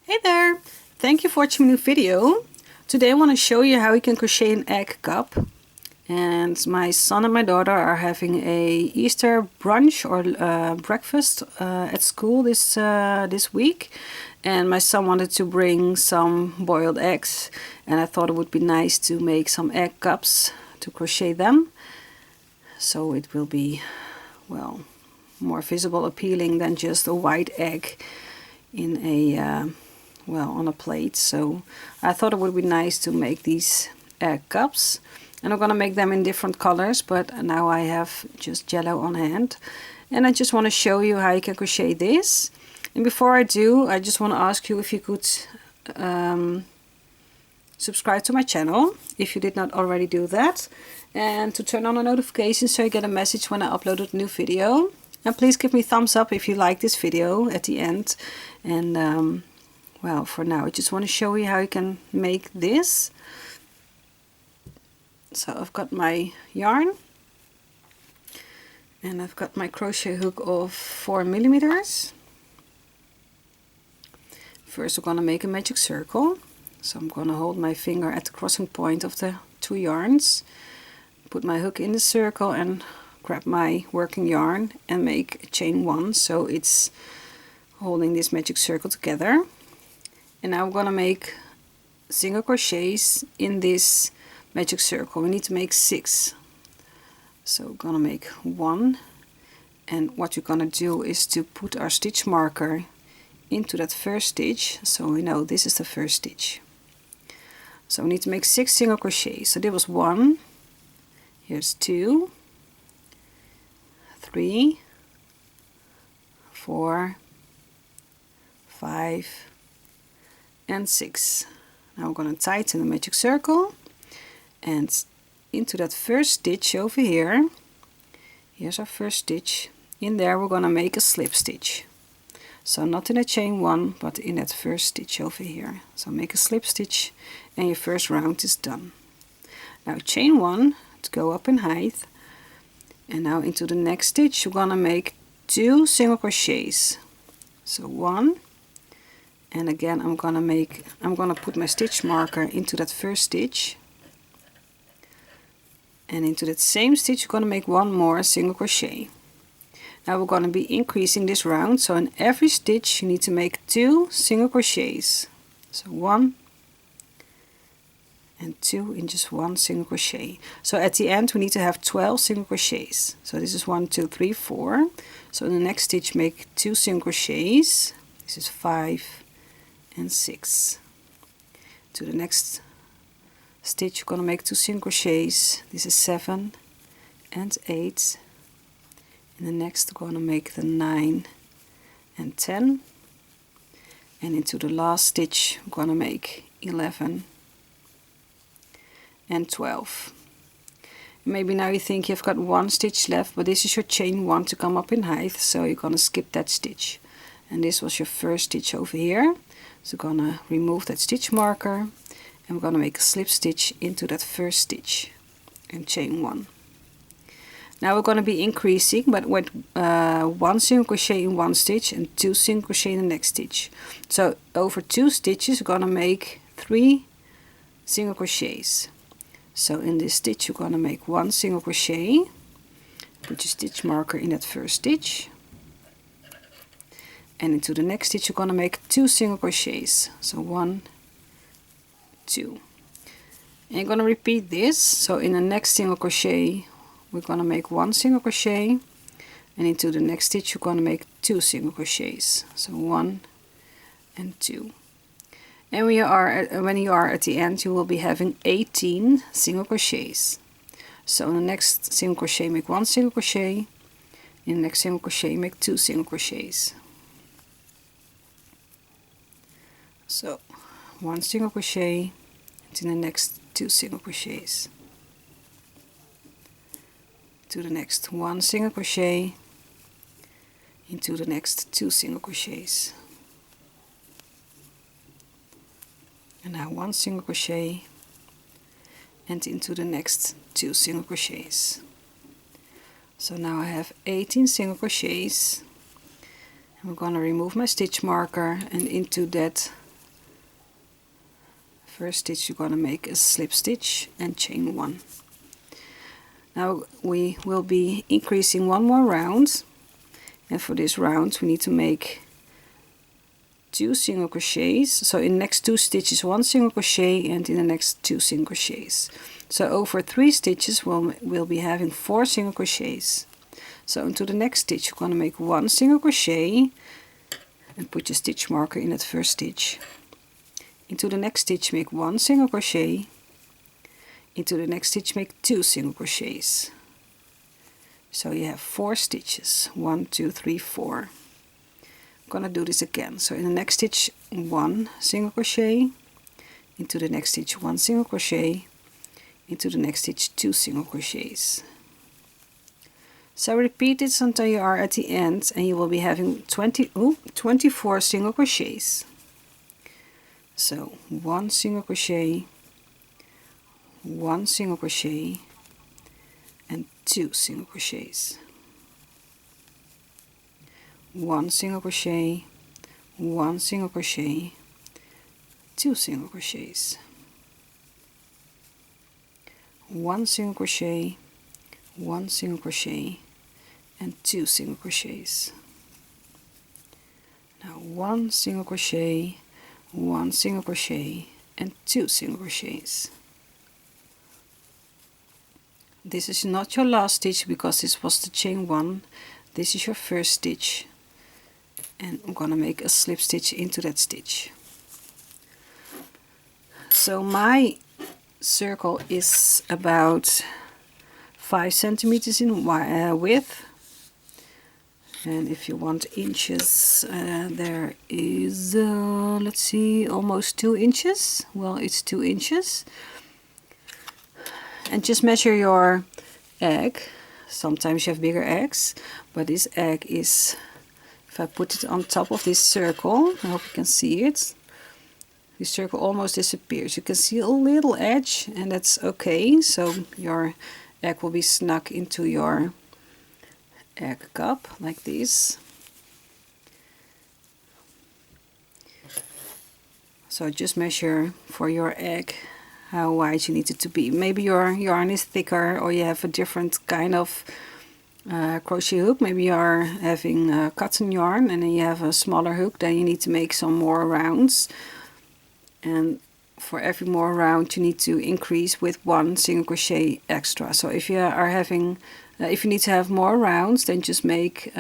Hey there! Thank you for watching my new video. Today I want to show you how you can crochet an egg cup. And my son and my daughter are having a Easter brunch or breakfast at school this week. And my son wanted to bring some boiled eggs. And I thought it would be nice to make some egg cups to crochet them. So it will be, well, more visible, appealing than just a white egg in a well, on a plate. So I thought it would be nice to make these egg cups, and I'm gonna make them in different colors, but now I have just yellow on hand, and I just want to show you how you can crochet this. And before I do, I just want to ask you if you could subscribe to my channel if you did not already do that, and to turn on the notifications so you get a message when I upload a new video. And please give me a thumbs up if you like this video at the end. And well, for now I just want to show you how you can make this. So I've got my yarn and I've got my crochet hook of 4 millimeters. First we're going to make a magic circle. So I'm going to hold my finger at the crossing point of the two yarns, put my hook in the circle and grab my working yarn and make a chain 1, so it's holding this magic circle together. And now we're going to make single crochets in this magic circle. We need to make 6. So we're going to make 1, and what we're going to do is to put our stitch marker into that first stitch, so we know this is the first stitch. So we need to make 6 single crochets. So there was 1, here's 2, 3, 4, 5, and 6. Now we're going to tighten the magic circle, and into that first stitch over here, here's our first stitch, in there we're going to make a slip stitch. So not in a chain 1, but in that first stitch over here. So make a slip stitch and your first round is done. Now chain 1 to go up in height, and now into the next stitch we're going to make 2 single crochets. So 1, and again I'm going to put my stitch marker into that first stitch, and into that same stitch we're going to make 1 more single crochet. Now we're going to be increasing this round, so in every stitch you need to make 2 single crochets. So 1 and 2 in just 1 single crochet. So at the end we need to have 12 single crochets. So this is 1, 2, 3, 4. So in the next stitch make 2 single crochets. This is 5 and 6. To the next stitch you're going to make 2 single crochets. This is 7 and 8. In the next we're going to make the 9 and 10. And into the last stitch we're going to make 11 and 12. Maybe now you think you've got 1 stitch left, but this is your chain 1 to come up in height, so you're going to skip that stitch. And this was your first stitch over here, so we're going to remove that stitch marker, and we're going to make a slip stitch into that first stitch and chain 1. Now we're going to be increasing, but with 1 single crochet in 1 stitch and 2 single crochet in the next stitch. So over 2 stitches we're going to make 3 single crochets. So in this stitch you're going to make 1 single crochet, put your stitch marker in that first stitch, and into the next stitch you're going to make 2 single crochets. So 1, 2, and you're going to repeat this. So in the next single crochet we're going to make 1 single crochet, and into the next stitch you're going to make 2 single crochets. So 1 and 2. And when you are at the end you will be having 18 single crochets. So in the next single crochet make 1 single crochet, in the next single crochet make 2 single crochets. So 1 single crochet, and in the next 2 single crochets, to the next 1 single crochet, into the next 2 single crochets. And now 1 single crochet and into the next 2 single crochets. So now I have 18 single crochets, and I'm going to remove my stitch marker, and into that first stitch you're going to make a slip stitch and chain 1. Now we will be increasing one more round, and for this round we need to make 2 single crochets. So in the next 2 stitches 1 single crochet, and in the next 2 single crochets. So over 3 stitches we'll be having 4 single crochets. So into the next stitch you're going to make 1 single crochet and put your stitch marker in that first stitch. Into the next stitch make 1 single crochet. Into the next stitch make 2 single crochets. So you have 4 stitches. 1, 2, 3, 4. I'm gonna do this again. So in the next stitch 1 single crochet. Into the next stitch 1 single crochet. Into the next stitch 2 single crochets. So repeat this until you are at the end, and you will be having 24 single crochets. So 1 single crochet, 1 single crochet, and 2 single crochets. 1 single crochet, 1 single crochet, 2 single crochets. 1 single crochet, 1 single crochet, and 2 single crochets. Now 1 single crochet, 1 single crochet, and 2 single crochets. This is not your last stitch because this was the chain 1. This is your first stitch, and I'm gonna make a slip stitch into that stitch. So my circle is about 5 centimeters in width, and if you want inches, there is let's see, almost 2 inches. Well, it's 2 inches. And just measure your egg. Sometimes you have bigger eggs, but this egg is, if I put it on top of this circle, I hope you can see it, this circle almost disappears. You can see a little edge, and that's okay. So your egg will be snug into your egg cup like this. So just measure for your egg how wide you need it to be. Maybe your yarn is thicker, or you have a different kind of crochet hook. Maybe you are having cotton yarn and then you have a smaller hook, then you need to make some more rounds. And for every more round you need to increase with 1 single crochet extra. So if you are having if you need to have more rounds, then just make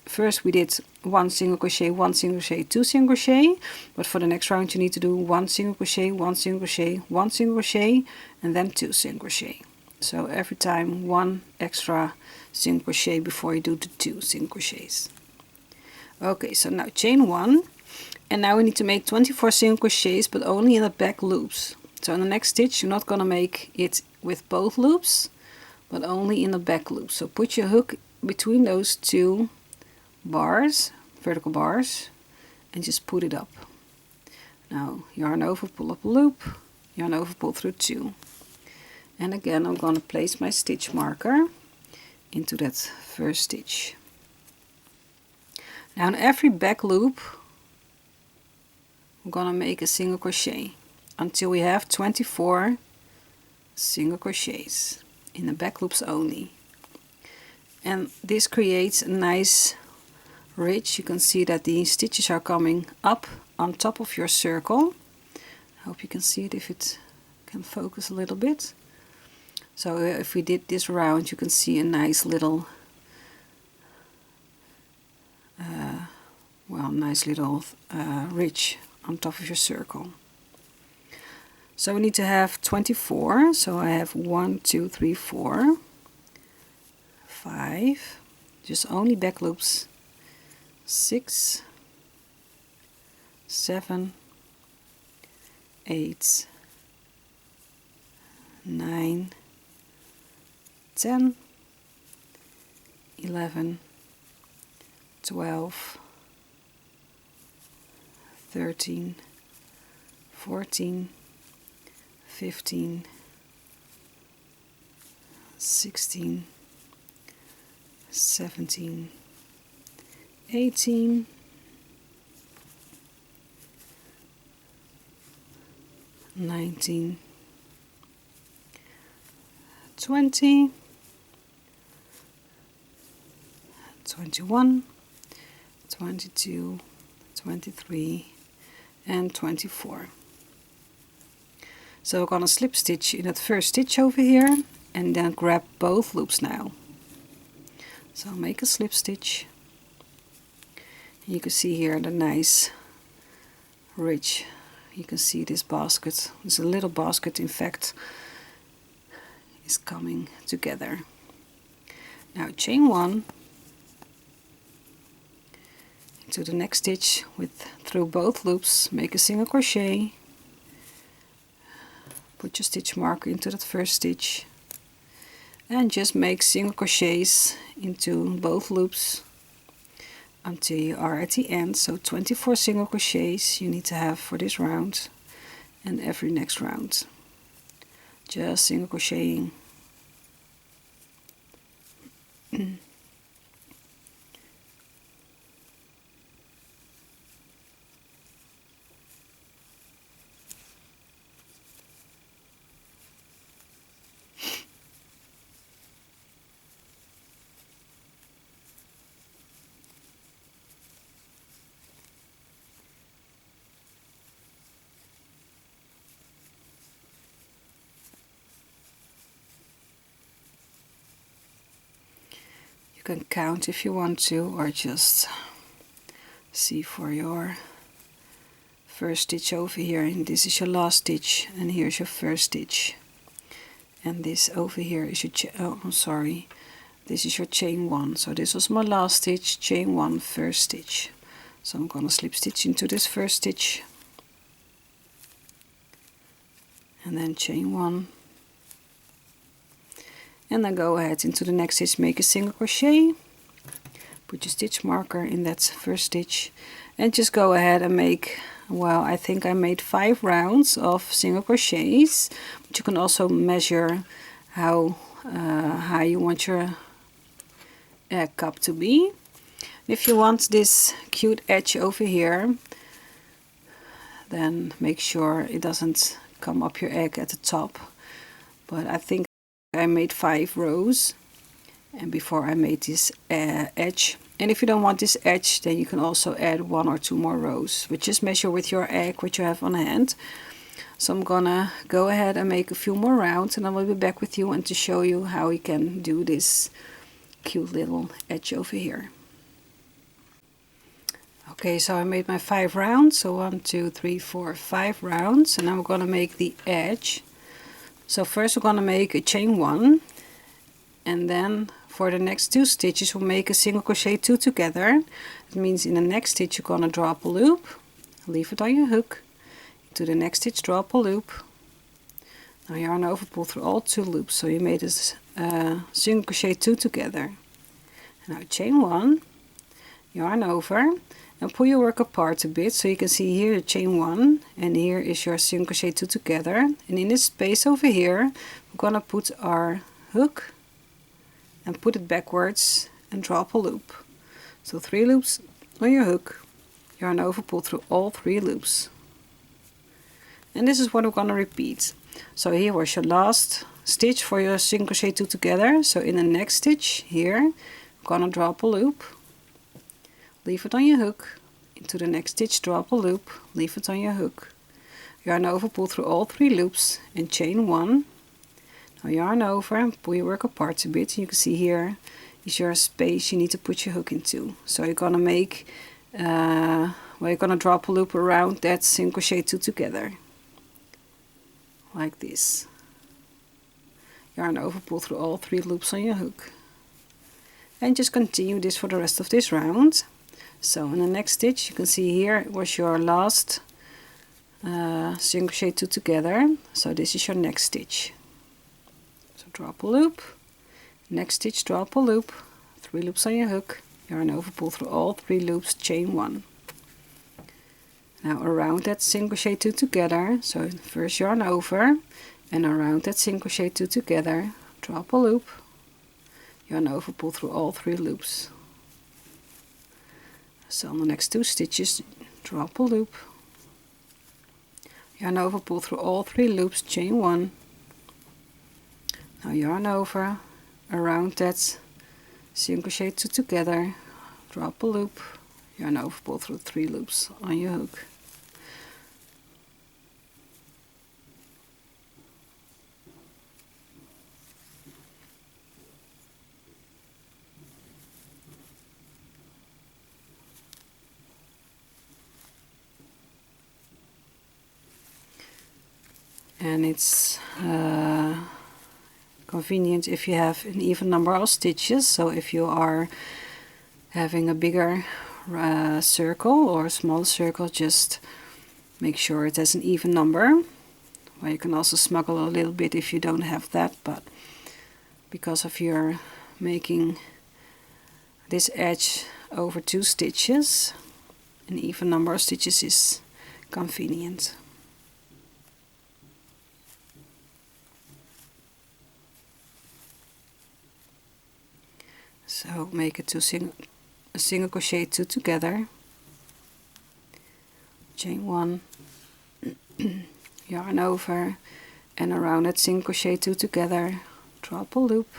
first we did 1 single crochet, 1 single crochet, 2 single crochet, but for the next round you need to do 1 single crochet, 1 single crochet, 1 single crochet, and then 2 single crochet. So every time 1 extra single crochet before you do the 2 single crochets. Okay, so now chain 1, and now we need to make 24 single crochets, but only in the back loops. So in the next stitch you're not gonna make it with both loops, but only in the back loop. So put your hook between those 2 bars, vertical bars, and just put it up. Now yarn over, pull up a loop, yarn over, pull through 2. And again I'm going to place my stitch marker into that first stitch. Now in every back loop I'm going to make a single crochet until we have 24 single crochets in the back loops only. And this creates a nice ridge. You can see that the stitches are coming up on top of your circle. I hope you can see it if it can focus a little bit. So if we did this round, you can see a nice little ridge on top of your circle. So we need to have 24. So I have 1, 2, 3, 4, 5, just only back loops, 6, 7, 8, 9, 10, 11, 12, 13, 14, 15, 16, 17, 18, 19, 20, 21, 22, 23 and 24. So we're going to slip stitch in that first stitch over here and then grab both loops now. So make a slip stitch. You can see here the nice ridge. You can see this basket. It's a little basket, in fact, is coming together. Now chain 1 into the next stitch through both loops, make a single crochet, put your stitch marker into that first stitch and just make single crochets into both loops until you are at the end. So 24 single crochets you need to have for this round and every next round. Just single crocheting. You can count if you want to, or just see for your first stitch over here, and this is your last stitch, and here's your first stitch, and this over here is your this is your chain 1. So this was my last stitch, chain 1, first stitch. So I'm gonna slip stitch into this first stitch and then chain 1. And then go ahead into the next stitch, make a single crochet, put your stitch marker in that first stitch, and just go ahead and make, well, I think I made 5 rounds of single crochets, but you can also measure how high you want your egg cup to be. If you want this cute edge over here, then make sure it doesn't come up your egg at the top. But I think I made 5 rows and before I made this edge. And if you don't want this edge, then you can also add 1 or 2 more rows, but just measure with your egg what you have on hand. So I'm gonna go ahead and make a few more rounds, and I will be back with you and to show you how we can do this cute little edge over here. Okay, so I made my 5 rounds, so 1, 2, 3, 4, 5 rounds, and now we're gonna make the edge. So first we're gonna make a chain 1, and then for the next 2 stitches we'll make a single crochet 2 together. It means in the next stitch you're gonna draw up a loop, leave it on your hook, into the next stitch draw up a loop. Now yarn over, pull through all 2 loops, so you made this single crochet 2 together. And now chain 1, yarn over, and pull your work apart a bit, so you can see here your chain 1 and here is your single crochet 2 together. And in this space over here we're gonna put our hook and put it backwards and draw up a loop. So 3 loops on your hook, yarn over, pull through all 3 loops. And this is what we're gonna repeat. So here was your last stitch for your single crochet 2 together. So in the next stitch here we're gonna draw up a loop, leave it on your hook, into the next stitch draw up a loop, leave it on your hook, yarn over, pull through all 3 loops and chain 1. Now yarn over and pull your work apart a bit, and you can see here is your space you need to put your hook into. So you're gonna make you're gonna draw up a loop around that single crochet 2 together, like this. Yarn over, pull through all 3 loops on your hook, and just continue this for the rest of this round. So in the next stitch you can see here was your last single crochet 2 together, so this is your next stitch. So draw up a loop, next stitch draw up a loop, 3 loops on your hook, yarn over, pull through all 3 loops, chain 1. Now around that single crochet 2 together, so first yarn over and around that single crochet 2 together, draw up a loop, yarn over, pull through all 3 loops. So on the next 2 stitches draw up a loop, yarn over, pull through all 3 loops, chain 1. Now yarn over, around that, single crochet 2 together, drop a loop, yarn over, pull through 3 loops on your hook. And it's convenient if you have an even number of stitches. So if you are having a bigger circle or a small circle, just make sure it has an even number. Well, you can also smuggle a little bit if you don't have that, but because of your making this edge over 2 stitches, an even number of stitches is convenient. So make it a single crochet 2 together, chain 1, yarn over, and around that single crochet 2 together, drop a loop,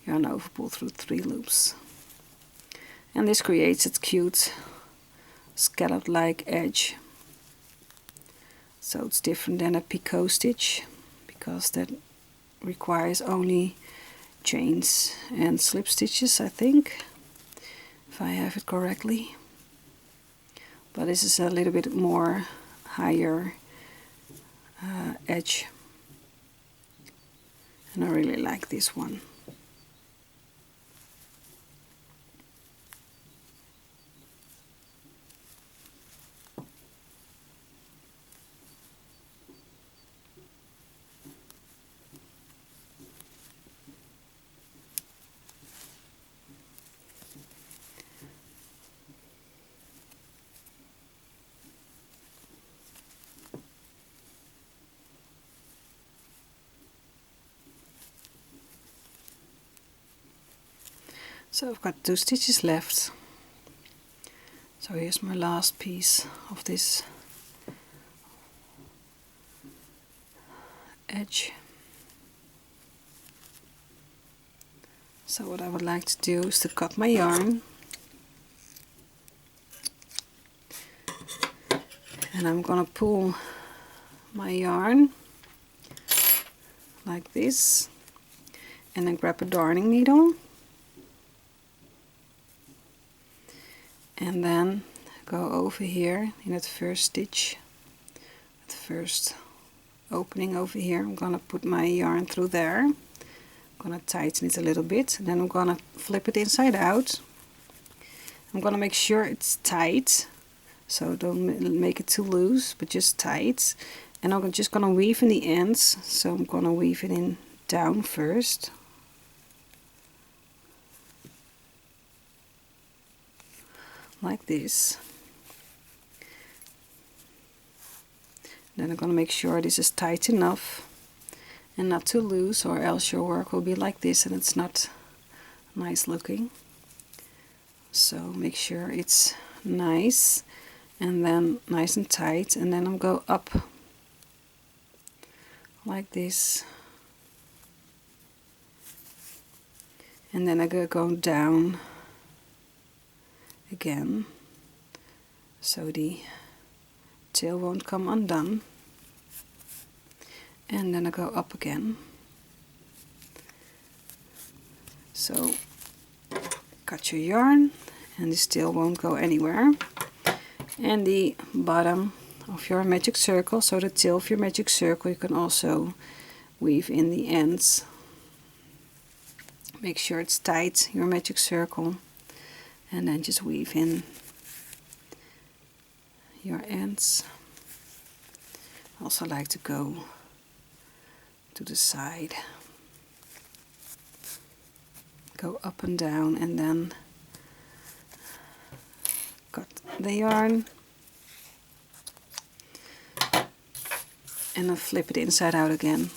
yarn over, pull through 3 loops. And this creates a cute scallop like edge. So it's different than a picot stitch, because that requires only chains and slip stitches, I think, if I have it correctly. But this is a little bit more higher edge, and I really like this one. So I've got 2 stitches left. So here's my last piece of this edge. So what I would like to do is to cut my yarn, and I'm gonna pull my yarn like this, and then grab a darning needle, and then go over here in that first stitch, the first opening over here. I'm gonna put my yarn through there. I'm gonna tighten it a little bit, and then I'm gonna flip it inside out. I'm gonna make sure it's tight, so don't make it too loose, but just tight. And I'm just gonna weave in the ends, so I'm gonna weave it in down first. Like this. Then I'm going to make sure this is tight enough and not too loose, or else your work will be like this and it's not nice looking. So make sure it's nice, and then nice and tight, and then I'll go up like this, and then I go down again, so the tail won't come undone, and then I go up again. So cut your yarn, and this tail won't go anywhere, and the bottom of your magic circle, so the tail of your magic circle, you can also weave in the ends. Make sure it's tight, your magic circle, and then just weave in your ends. I also like to go to the side, go up and down, and then cut the yarn and then flip it inside out again,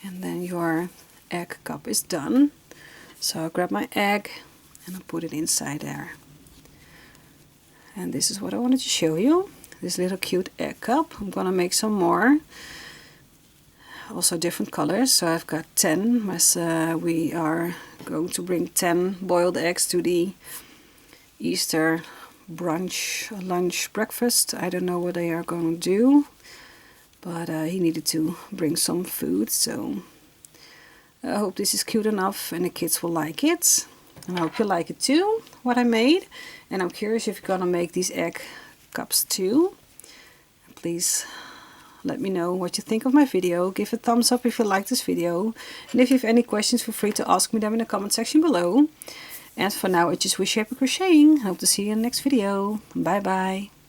and then your egg cup is done. So I grab my egg and I put it inside there, and this is what I wanted to show you. this little cute egg cup. I'm gonna make some more, also different colors. So I've got 10, as we are going to bring 10 boiled eggs to the Easter brunch, lunch, breakfast. I don't know what they are going to do, but he needed to bring some food, so I hope this is cute enough and the kids will like it. And I hope you like it too, what I made. And I'm curious if you're gonna make these egg cups too. Please let me know what you think of my video. Give a thumbs up if you like this video. And if you have any questions, feel free to ask me them in the comment section below. And for now, I just wish you happy crocheting. Hope to see you in the next video. Bye bye.